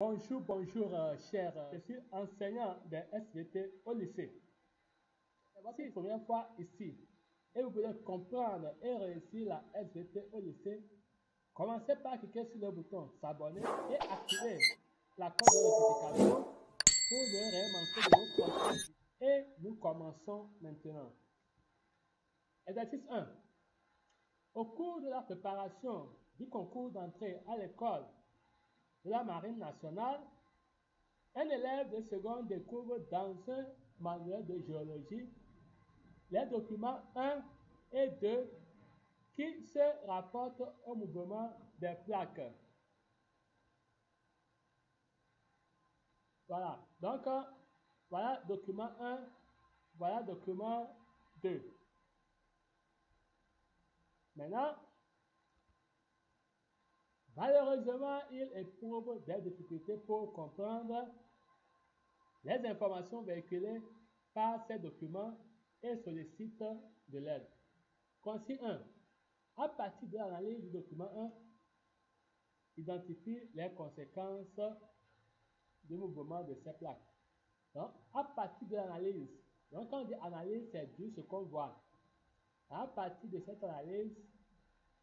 Bonjour, cher. Je suis enseignant de SVT au lycée. C'est votre première fois ici et vous voulez comprendre et réussir la SVT au lycée. Commencez par cliquer sur le bouton s'abonner et activer la cloche de notification pour ne rien manquer de nos prochaines. Et nous commençons maintenant. Exercice 1. Au cours de la préparation du concours d'entrée à l'école de la Marine nationale, un élève de seconde découvre dans un manuel de géologie les documents 1 et 2 qui se rapportent au mouvement des plaques. Voilà. Donc, voilà document 1, voilà document 2. Maintenant, malheureusement, il éprouve des difficultés pour comprendre les informations véhiculées par ces documents et sollicite de l'aide. Consigne 1. À partir de l'analyse du document 1, identifie les conséquences du mouvement de ces plaques. Donc, à partir de l'analyse, donc quand on dit analyse, c'est du ce qu'on voit. À partir de cette analyse,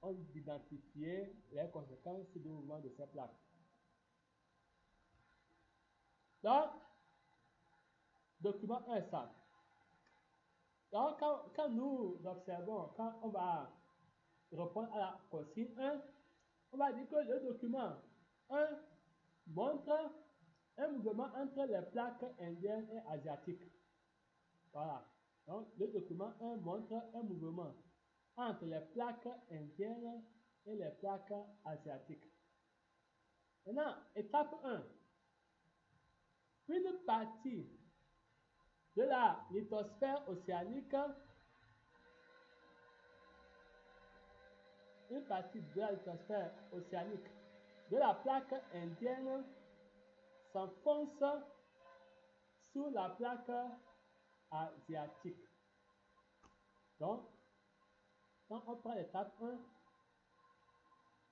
on identifie les conséquences du mouvement de ces plaques. Donc, document 1, ça. Donc, quand nous observons, quand on va répondre à la consigne 1, on va dire que le document 1 montre un mouvement entre les plaques indiennes et asiatiques. Voilà. Donc, le document 1 montre un mouvement entre les plaques indiennes et les plaques asiatiques. Maintenant, étape 1. Une partie de la lithosphère océanique, de la plaque indienne s'enfonce sous la plaque asiatique. Donc, quand on prend l'étape 1,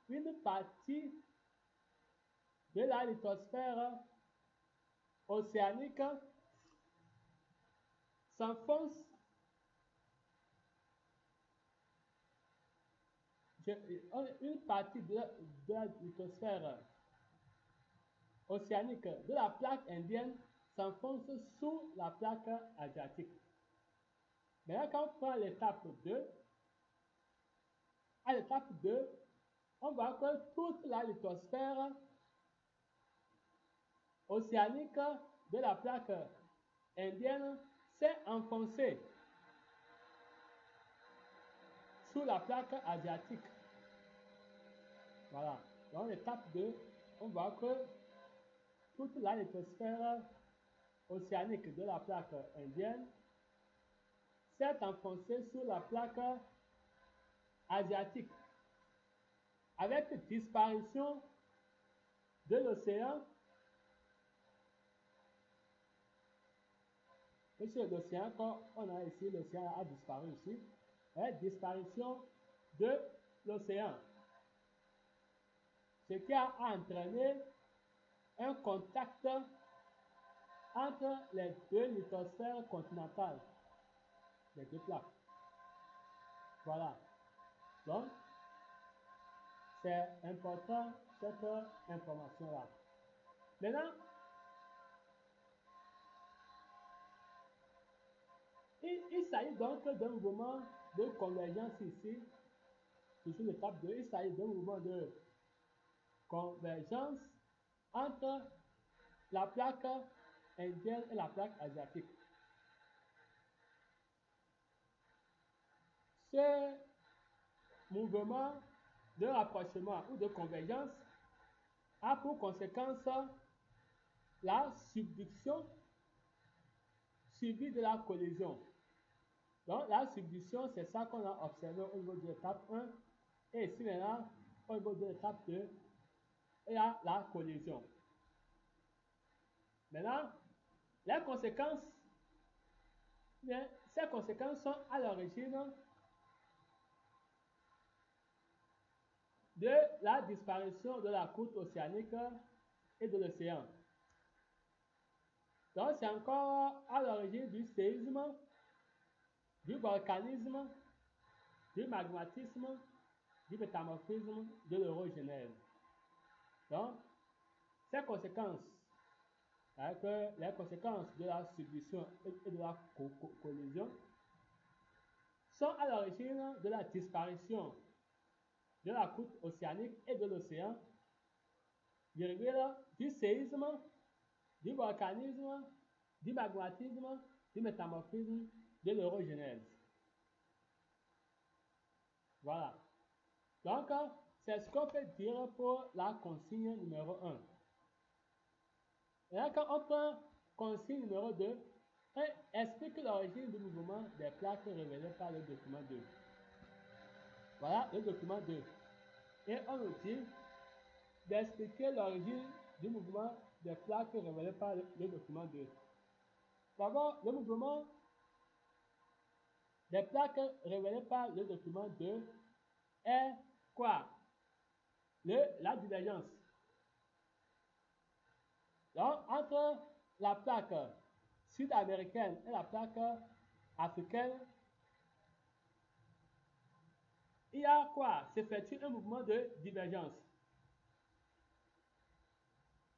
une partie de la lithosphère océanique s'enfonce une partie de la lithosphère océanique de la plaque indienne s'enfonce sous la plaque asiatique. Maintenant, quand on prend l'étape 2, à l'étape 2, on voit que toute la lithosphère océanique de la plaque indienne s'est enfoncée sous la plaque asiatique. Voilà. Dans l'étape 2, on voit que toute la lithosphère océanique de la plaque indienne s'est enfoncée sous la plaque asiatique, avec disparition de l'océan. Monsieur l'océan, quand on a ici, l'océan a disparu ici, disparition de l'océan, ce qui a entraîné un contact entre les deux lithosphères continentales, les deux plaques. Voilà. Donc, c'est important cette information-là. Maintenant, il s'agit donc d'un mouvement de convergence ici, sur l'étape 2, il s'agit d'un mouvement de convergence entre la plaque indienne et la plaque asiatique. Ce mouvement de rapprochement ou de convergence a pour conséquence la subduction suivie de la collision. Donc la subduction, c'est ça qu'on a observé au niveau de l'étape 1. Et ici maintenant, au niveau de l'étape 2, il y a la collision. Maintenant, les conséquences, ces conséquences sont à l'origine de la disparition de la croûte océanique et de l'océan. Donc, c'est encore à l'origine du séisme, du volcanisme, du magmatisme, du métamorphisme, de l'orogenèse. Donc, ces conséquences, les conséquences de la subduction et de la collision sont à l'origine de la disparition de la croûte océanique et de l'océan, du séisme, du volcanisme, du magmatisme, du métamorphisme, de l'orogenèse. Voilà. Donc, c'est ce qu'on peut dire pour la consigne numéro 1. Et là, quand on prend consigne numéro 2, on explique l'origine du mouvement des plaques révélées par le document 2. Voilà le document 2. Et on nous dit d'expliquer l'origine du mouvement des plaques révélées par le document 2. D'abord, le mouvement des plaques révélées par le document 2 est quoi? La divergence. Donc, entre la plaque sud-américaine et la plaque africaine, il y a quoi? S'effectue un mouvement de divergence.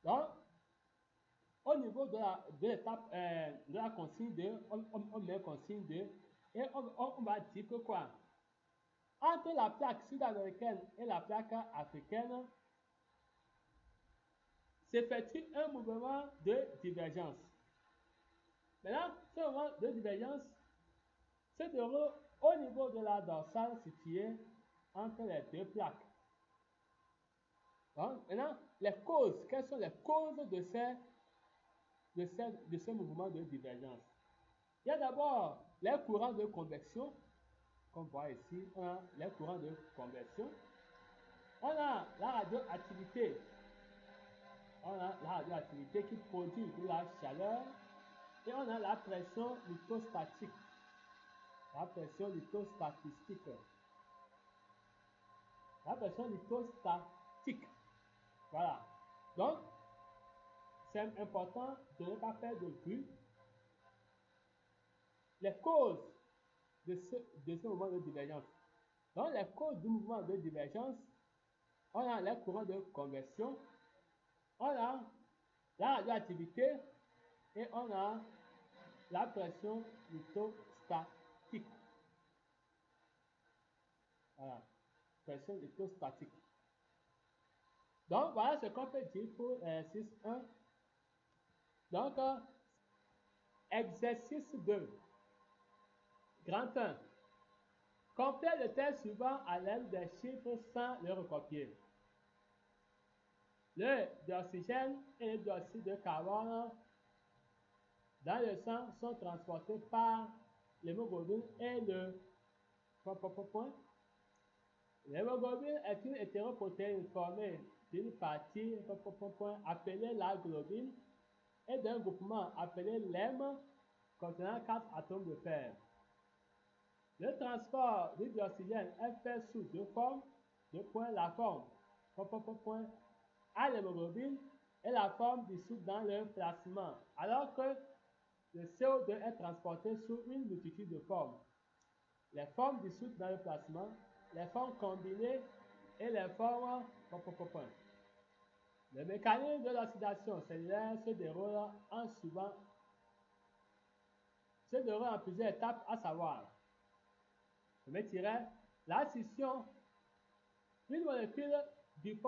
Donc, au niveau de l'étape de la consigne 2, on met consigne 2 et on va dire que quoi? Entre la plaque sud-américaine et la plaque africaine, s'effectue un mouvement de divergence. Maintenant, ce mouvement de divergence se déroule au niveau de la dorsale située entre les deux plaques. Donc, maintenant, les causes, quelles sont les causes de ce mouvement de divergence? Il y a d'abord les courants de convection, comme on voit ici, on a les courants de convection. On a la radioactivité. On a la radioactivité qui produit de la chaleur. Et on a la pression lithostatique. La pression lithostatistique. La pression lithostatique. Voilà. Donc, c'est important de ne pas faire de bruit. Les causes de ce mouvement de divergence. Donc, les causes du mouvement de divergence, on a les courants de convection, on a la radioactivité et on a la pression lithostatique. Voilà, pression lithostatique. Donc, voilà ce qu'on peut dire pour exercice 1. Donc, exercice 2. Grand 1. Complète le texte suivant à l'aide des chiffres sans le recopier. Le dioxygène et le dioxyde de carbone dans le sang sont transportés par l'hémoglobine et le point. L'hémoglobine est une hétéroprotéine formée d'une partie appelée la globine et d'un groupement appelé l'hème contenant 4 atomes de fer. Le transport du dioxygène est fait sous deux formes, la forme à l'hémoglobine et la forme dissoute dans le plasma, alors que le CO2 est transporté sous une multitude de formes. Les formes dissoutes dans le plasma, les formes combinées et les formes Le mécanisme de l'oxydation cellulaire se déroule en plusieurs étapes, à savoir la scission, une molécule du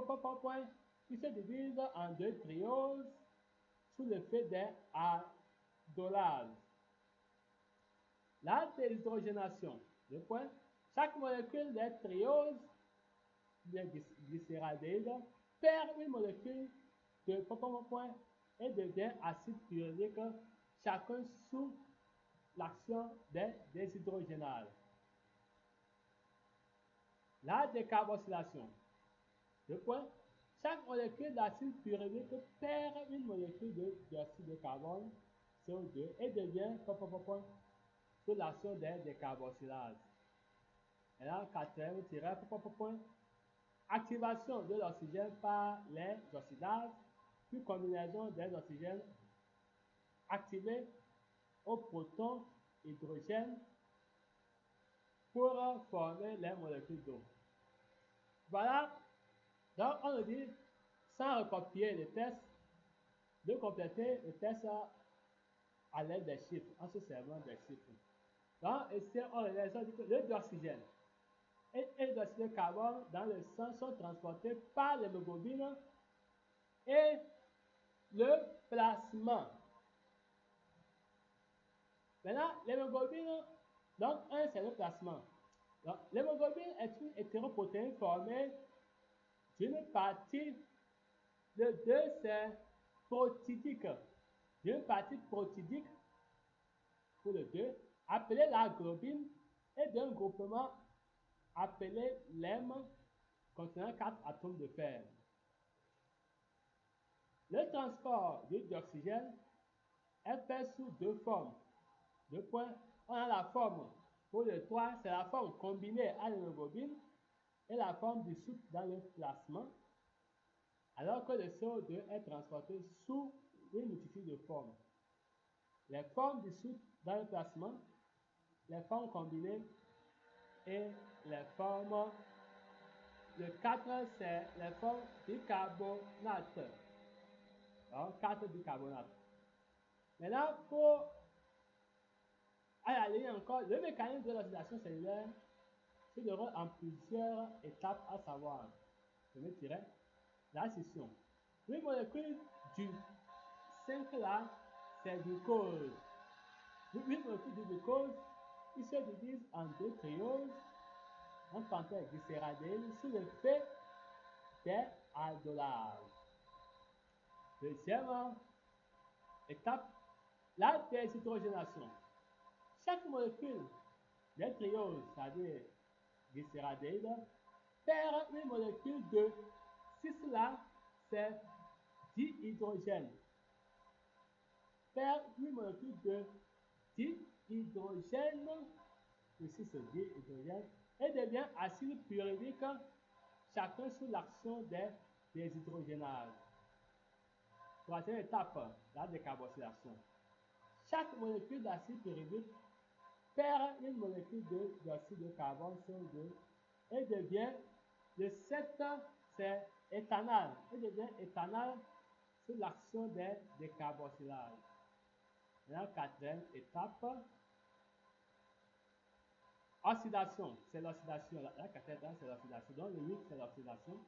qui se divise en deux trioses sous l'effet des aldolases. La déshydrogénation. Chaque molécule des trioses glycéraldéhyde perd une molécule de et devient acide pyruvique, chacun sous l'action des déshydrogénases. La décarbosylation. Chaque molécule d'acide pyruvique perd une molécule de dioxyde de carbone, CO2, et devient sous l'action des décarbosylases. Et là, quatrième activation de l'oxygène par les oxydases. puis combinaison des oxygènes activés au proton hydrogène pour former les molécules d'eau. Voilà, donc on nous dit, sans recopier le test, de compléter le test à l'aide des chiffres, en se servant des chiffres. Donc, ici, on réalise que le dioxygène et le dioxyde de carbone dans le sang sont transportés par l'hémoglobine et le plasma. Maintenant, l'hémoglobine, donc un, c'est le plasma. L'hémoglobine est une hétéroprotéine formée d'une partie de deux, c'est protidique. D'une partie protidique pour le 2, appelée la globine, et d'un groupement appelé l'hème contenant 4 atomes de fer. Le transport du dioxygène est fait sous deux formes. Deux points. On a la forme pour le 3, c'est la forme combinée à l'hémoglobine et la forme dissoute dans le plasma, alors que le CO2 est transporté sous une multitude de formes. Les formes dissoutes dans le plasma, les formes combinées et les formes. Le 4, c'est les formes bicarbonate. Donc, 4 bicarbonate. Maintenant, pour aller encore, le mécanisme de l'oxydation cellulaire se déroule en plusieurs étapes, à savoir, je me dirais, la scission. Une molécule du 5 là, c'est glucose. Une molécule du glucose, il se divise en deux trioses, en parenthèse glycéradyle, sous l'effet des aldolages. Deuxième étape, la déshydrogénation. Chaque molécule des trioses, c'est-à-dire glycéradyle, perd une molécule de 6 là, c'est dihydrogène. Perd une molécule de dihydrogène, le 6 dihydrogène, et devient acide pyruvique, chacun sous l'action des déshydrogénases. Troisième étape, la décarboxylation. Chaque molécule d'acide pyruvique perd une molécule de dioxyde de carbone CO2 et devient, le 7, c'est éthanol, et devient éthanol sous l'action des décarboxylases. La quatrième étape, oxydation, c'est l'oxydation. La quatrième étape, c'est l'oxydation. Donc le 8, c'est l'oxydation.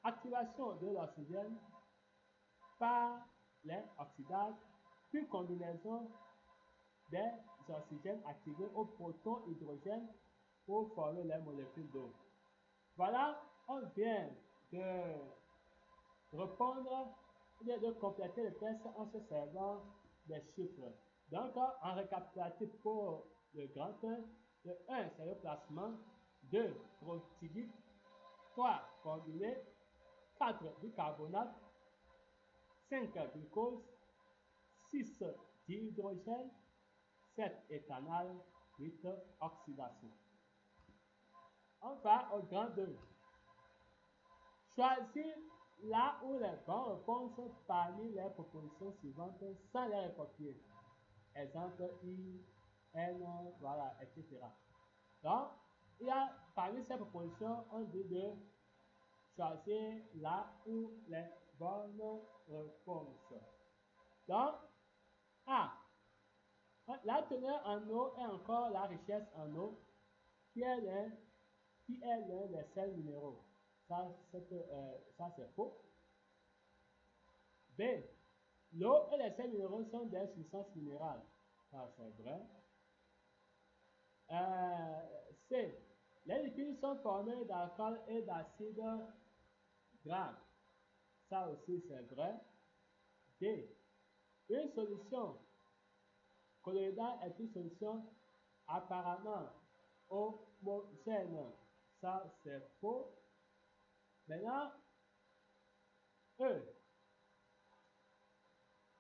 Activation de l'oxygène par les oxydases, puis combinaison des oxygènes activés au proton hydrogène pour former les molécules d'eau. Voilà, on vient de répondre, de compléter le test en se servant des chiffres. Donc, en récapitulatif pour le grand 1, le 1 c'est le plasma, 2 protidique, 3 combiné, 4 bicarbonate, 5 glucose, 6 dihydrogène, 7 éthanol, 8 oxydation. On va au grand 2. Choisir là où les bonnes réponses parmi les propositions suivantes sans les recopier. Exemple I, N, voilà, etc. Donc, il y a parmi ces propositions, on dit de choisir là où les bonnes réponses. Donc, A. La teneur en eau est encore la richesse en eau, qui est l'un des sels minéraux. Ça c'est faux. B. L'eau et les sels minéraux sont des substances minérales. Ça, c'est vrai. C. Les liquides sont formés d'alcool et d'acide gras. Ça aussi, c'est vrai. D. Une solution colloïdale est une solution apparemment homogène. Ça, c'est faux. Maintenant, E.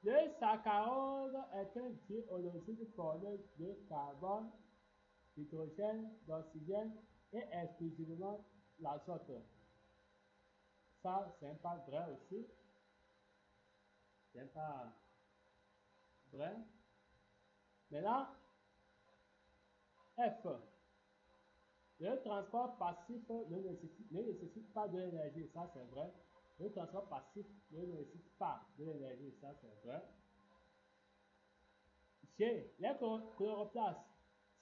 Le saccharose est un diholoside formé de carbone, d'hydrogène, d'oxygène et exclusivement l'azote. Ça, c'est pas vrai aussi. c'est pas vrai. Maintenant, F. Le transport passif ne nécessite pas de l'énergie, ça c'est vrai. Le transport passif ne nécessite pas de l'énergie, ça c'est vrai. G. Les chloroplastes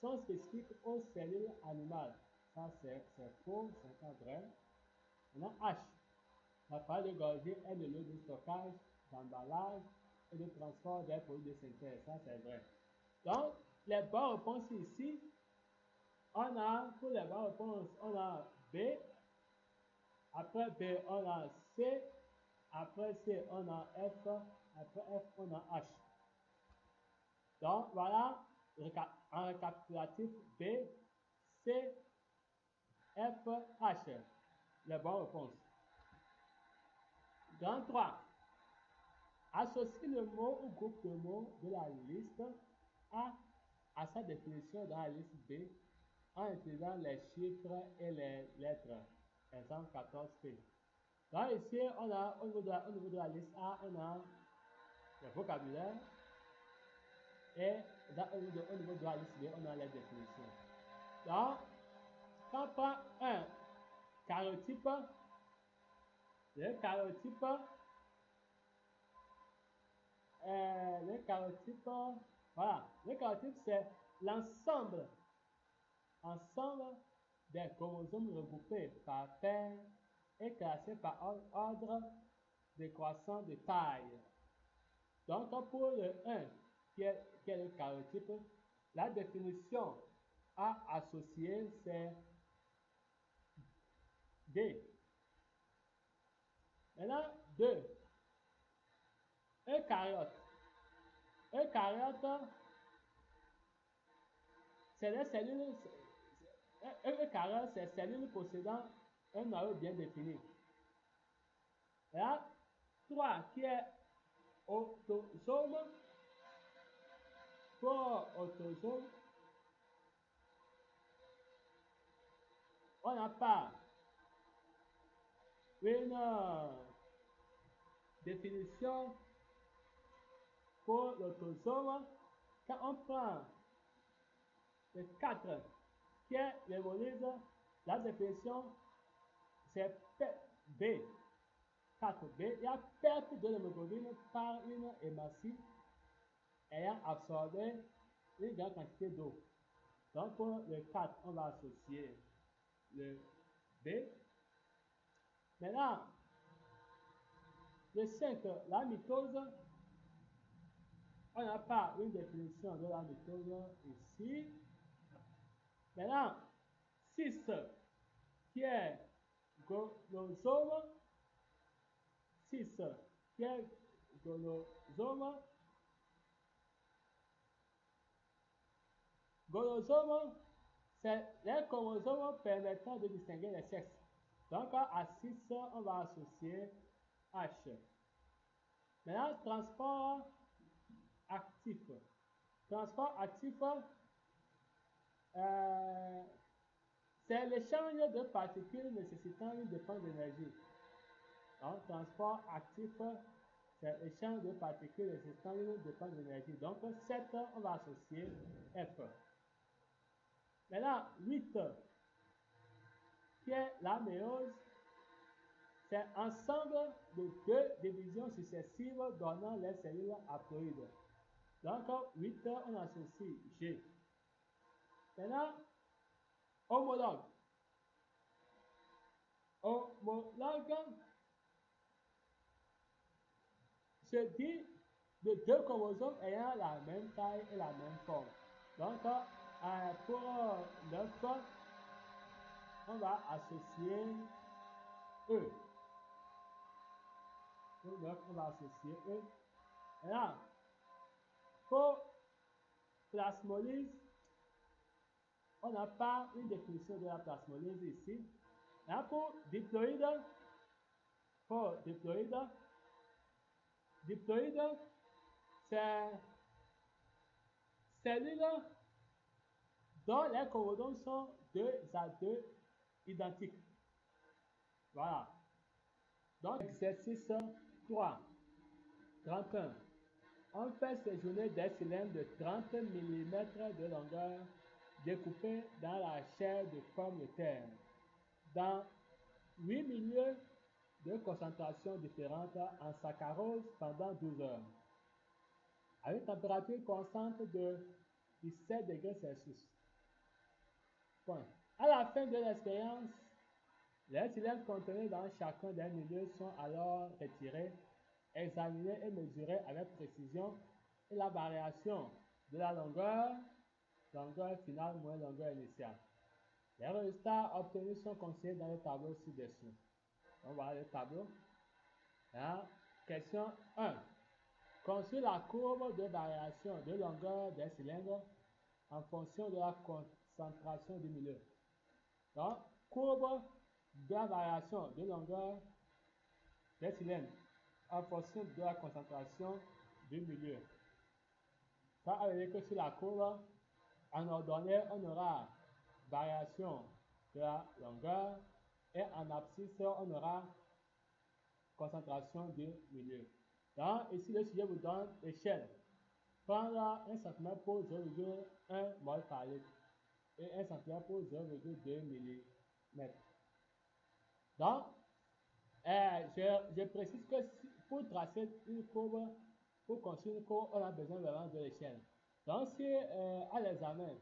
sont spécifiques aux cellules animales. Ça c'est faux, c'est pas vrai. Maintenant H. L'appareil de Golgi est le lieu de stockage, d'emballage et de transport des produits de synthèse. Ça c'est vrai. Donc, les bonnes réponses ici, on a, pour les bonnes réponses, on a B. Après B, on a C. Après C, on a F. Après F, on a H. Donc, voilà, en récapitulatif, B, C, F, H. Les bonnes réponses. Dans 3. Associe le mot ou groupe de mots de la liste A à sa définition dans la liste B en utilisant les chiffres et les lettres. Exemple 14P. Donc ici, on a au niveau de la liste A, on a le vocabulaire et au niveau de la liste B, on a les définitions. Donc, quand on prend un karyotype, le karyotype, voilà, le karyotype c'est l'ensemble des chromosomes regroupés par paire et classés par ordre décroissant de taille. Donc pour le 1, qui est le karyotype, la définition à associer c'est D. Maintenant 2. Eucaryote, c'est les cellules. Eucaryote, c'est cellules possédant un noyau bien défini. Là, 3 qui est autosome. Pour autosome, on n'a pas une définition pour l'autosome. Quand on prend le 4 qui est l'hémolyse, la définition c'est B. 4B, il y a perte de l'hémoglobine par une hématie ayant absorbé une grande quantité d'eau. Donc pour le 4, on va associer le B. Maintenant, le 5, la mitose, on n'a pas une définition de la mitose ici. Maintenant, 6, qui est gonosome, 6, qui est gonosome. Gonosome, c'est les chromosomes permettant de distinguer les sexes. Donc à 6, on va associer H. Maintenant, transport actif. Transport actif, c'est l'échange de particules nécessitant une dépense d'énergie. Donc, transport actif, c'est l'échange de particules nécessitant une dépense d'énergie. Donc, 7, on va associer F. Maintenant, 8, qui est la méiose, c'est ensemble de 2 divisions successives donnant les cellules haploïdes. Donc, 8, on associe G. Maintenant, homologue. Homologue se dit de 2 chromosomes ayant la même taille et la même forme. Donc, pour 9, on va associer E. Pour 9, on va associer E. Maintenant, pour plasmolyse, on n'a pas une définition de la plasmolyse ici. Là, pour diploïde, c'est cellules dont les chromosomes sont 2 à 2 identiques. Voilà. Donc, exercice 3. 31. On fait séjourner des cylindres de 30 mm de longueur découpés dans la chair de pomme de terre, dans 8 milieux de concentration différentes en saccharose pendant 12 heures, à une température constante de 17 degrés Celsius. Point. À la fin de l'expérience, les cylindres contenus dans chacun des milieux sont alors retirés, examinés et mesurés avec précision, et la variation de la longueur finale moins longueur initiale. Les résultats obtenus sont consignés dans le tableau ci-dessous. On va voir le tableau. Question 1. Construire la courbe de variation de longueur des cylindres en fonction de la concentration du milieu. Donc, courbe de la variation de longueur des cylindres en fonction de la concentration du milieu. Ça veut dire que sur la courbe, en ordonnée, on aura variation de la longueur et en abscisse, on aura concentration du milieu. Donc, ici, le sujet vous donne l'échelle. Prendre 1 cm pour 0,1 mol par litre et 1 cm pour 0,2 mm. Donc, je précise que pour tracer une courbe, pour construire une courbe, on a besoin vraiment de l'échelle. Donc, si à l'examen,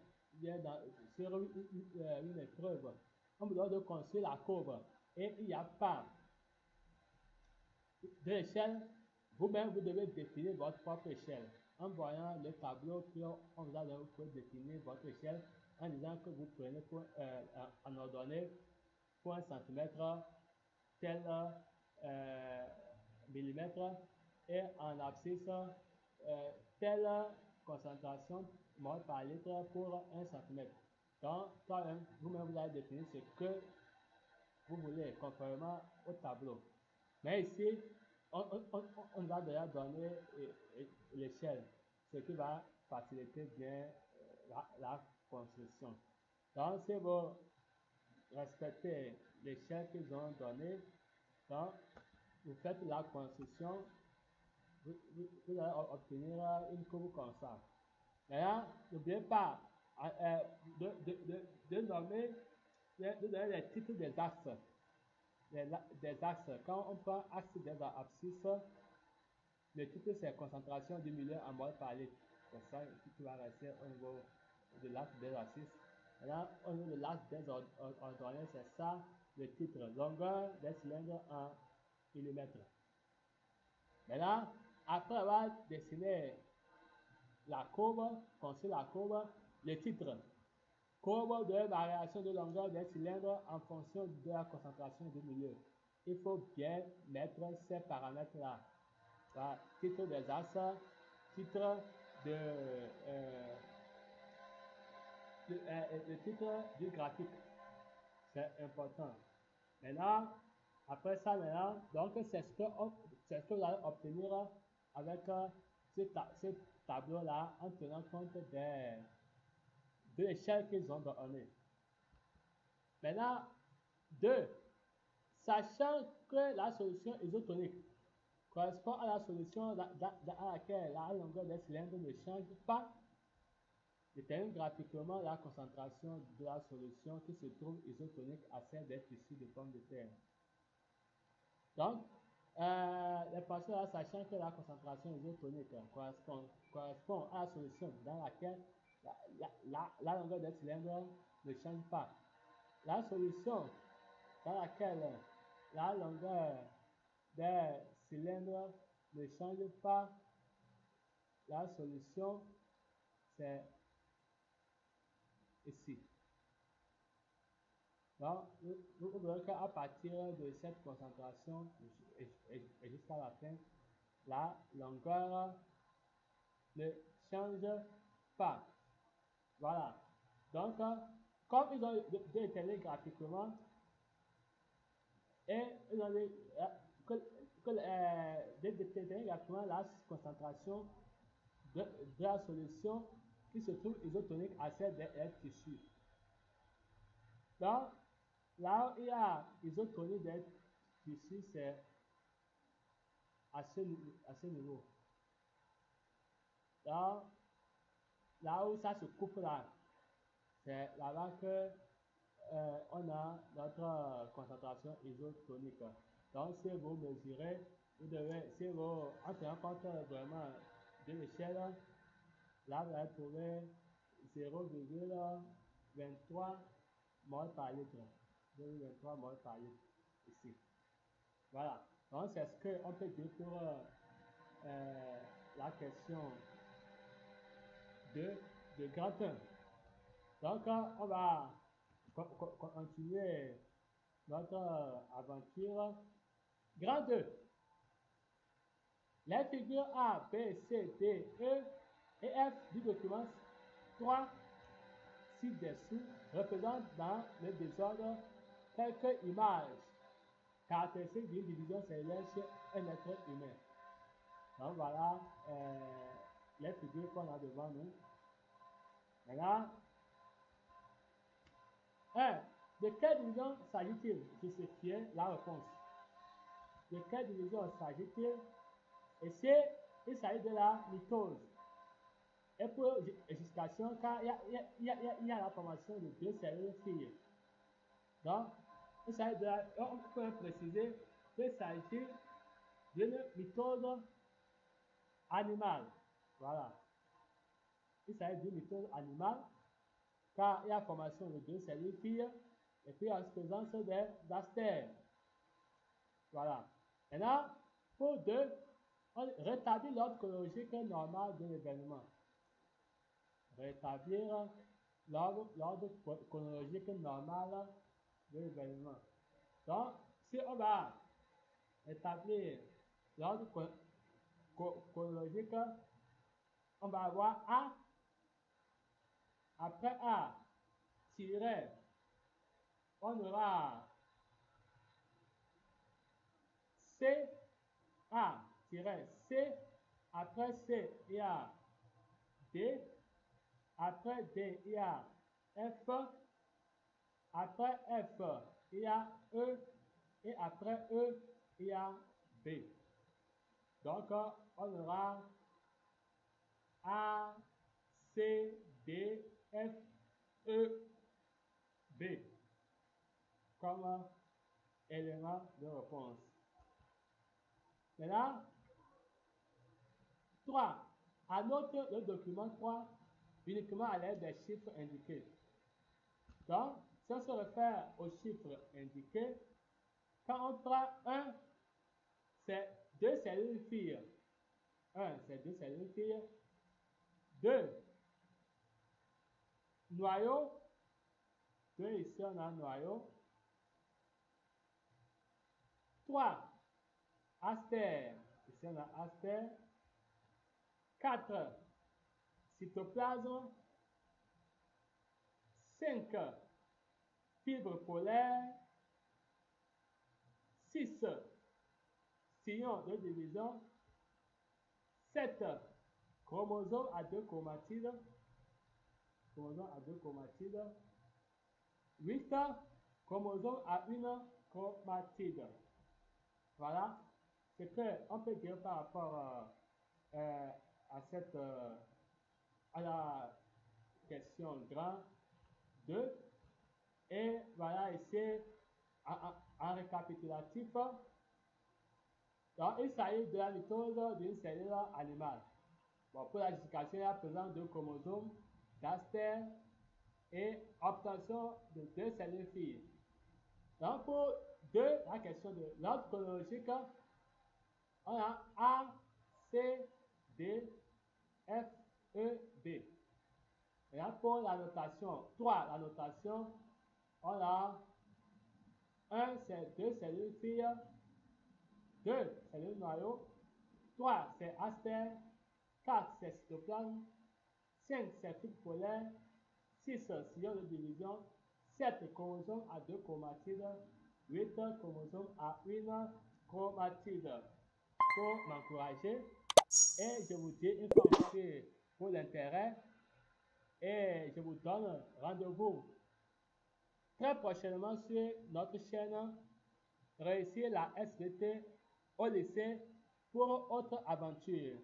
sur une épreuve, on vous demande de construire la courbe et il n'y a pas de l'échelle, vous-même, vous devez définir votre propre échelle. En voyant le tableau qu'on vous a donné, vous pouvez définir votre échelle en disant que vous prenez en ordonnée pour 1 cm tel millimètre et en abscisse telle concentration mol par litre pour 1 cm. Donc, vous-même, vous allez définir ce que vous voulez conformément au tableau. Mais ici, on va déjà donner l'échelle, ce qui va faciliter bien la construction. Donc, si vous respectez l'échelle qu'ils ont donnée, donc vous faites la construction, vous allez obtenir une courbe comme ça. Maintenant, n'oubliez pas de nommer, de donner les titres des axes. Des axes. Quand on prend axe des abscisses, le titre c'est concentration du milieu en mol par litre. C'est ça qui va rester au niveau de l'axe des abscisses. Maintenant, au niveau de l'axe des ordonnées, c'est ça le titre, longueur des cylindres en millimètres. Maintenant, après avoir dessiné la courbe, construit la courbe, le titre, courbe de variation de longueur des cylindres en fonction de la concentration du milieu. Il faut bien mettre ces paramètres-là. Titre des axes, titre le titre du graphique. C'est important. Maintenant, après ça, donc c'est ce que vous allez obtenir avec ce tableau-là en tenant compte de l'échelle qu'ils ont donnée. Maintenant, 2. Sachant que la solution isotonique correspond à la solution à laquelle la longueur des cylindres ne change pas, détermine graphiquement la concentration de la solution qui se trouve isotonique à celle des tissus de pommes de terre. Donc, l'équation là, sachant que la concentration isotonique correspond à la solution dans laquelle la longueur des cylindres ne change pas. La solution dans laquelle la longueur des cylindres ne change pas, la solution c'est ici. Donc, vous verrez qu'à partir de cette concentration et jusqu'à la fin, la longueur ne change pas. Voilà. Donc, comme ils ont déterminé graphiquement, et ils ont déterminé graphiquement la concentration de la solution qui se trouve isotonique à celle des tissus. Donc, là où il y a isotonie des tissus, c'est à ce niveau. là, là où ça se coupe là, c'est là-bas que on a notre concentration isotonique. Donc, si vous mesurez, vous devez, si vous en tenant compte vraiment de l'échelle, là, vous allez trouver 0,23 mol par litre. 0,23 mol par litre ici. Voilà. Donc, c'est ce qu'on peut dire pour la question de grand 1. Donc, on va continuer notre aventure. Grand 2. Les figures A, B, C, D, E et F du document 3 ci-dessous représentent dans le désordre quelques images caractéristiques d'une division cellulaire chez un être humain. Donc voilà les figures qu'on a devant nous. Maintenant, 1. De quelle division s'agit-il? C'est ce qui est la réponse. De quelle division s'agit-il? Et c'est, il s'agit de la mitose. Et pour justification, car il y a la formation de 2 cellules filles. Donc, il s'agit de la, on peut préciser qu'il s'agit d'une mitose animale. Voilà. Il s'agit d'une mitose animale, car il y a la formation de 2 cellules filles, et puis en présence des astères. Voilà. Maintenant, pour 2, on rétablit l'ordre chronologique normal de l'événement. Rétablir l'ordre chronologique normal de l'événement. Donc, si on va rétablir l'ordre chronologique, on va avoir A, après A, tiret, on aura C, A, tiret, C, après C, il y a D, après D, il y a F, après F, il y a E, et après E, il y a B. Donc, on aura A, C, D, F, E, B comme élément de réponse. Maintenant, 3. Annote le document 3 uniquement à l'aide des chiffres indiqués. Donc, si on se réfère aux chiffres indiqués, quand on prend 1, c'est 2 cellules filles. 1, c'est 2 cellules filles. 2, noyau. 2, ici on a un noyau. 3, astère. Ici on a astère. 4, cytoplasme. 5, fibre polaire. 6, sillon de division. 7, chromosome à 2 chromatides. Chromosome à 2 chromatides. 8, chromosome à 1 chromatide. Voilà ce qu'on peut dire par rapport à la question grand 2. Et voilà ici, en récapitulatif, donc il s'agit de la mitose d'une cellule animale. Bon, pour la justification, il y a présence de chromosomes, d'astère et obtention de 2 cellules filles. Donc pour 2, la question de l'ordre chronologique, on a A, C, D, F, E, B. Et là pour la notation 3, la notation, on a 1, c'est 2 cellules filles, 2 cellules noyau, 3 c'est astère, 4 c'est cytoplasme, 5 c'est fibre polaire, 6 sillon de division, 7 chromosomes à 2 chromatides, 8 chromosomes à 1 chromatide. Pour m'encourager, et je vous dis une fois encore pour l'intérêt, et je vous donne rendez-vous très prochainement sur notre chaîne Réussir la SVT au lycée pour autre aventure.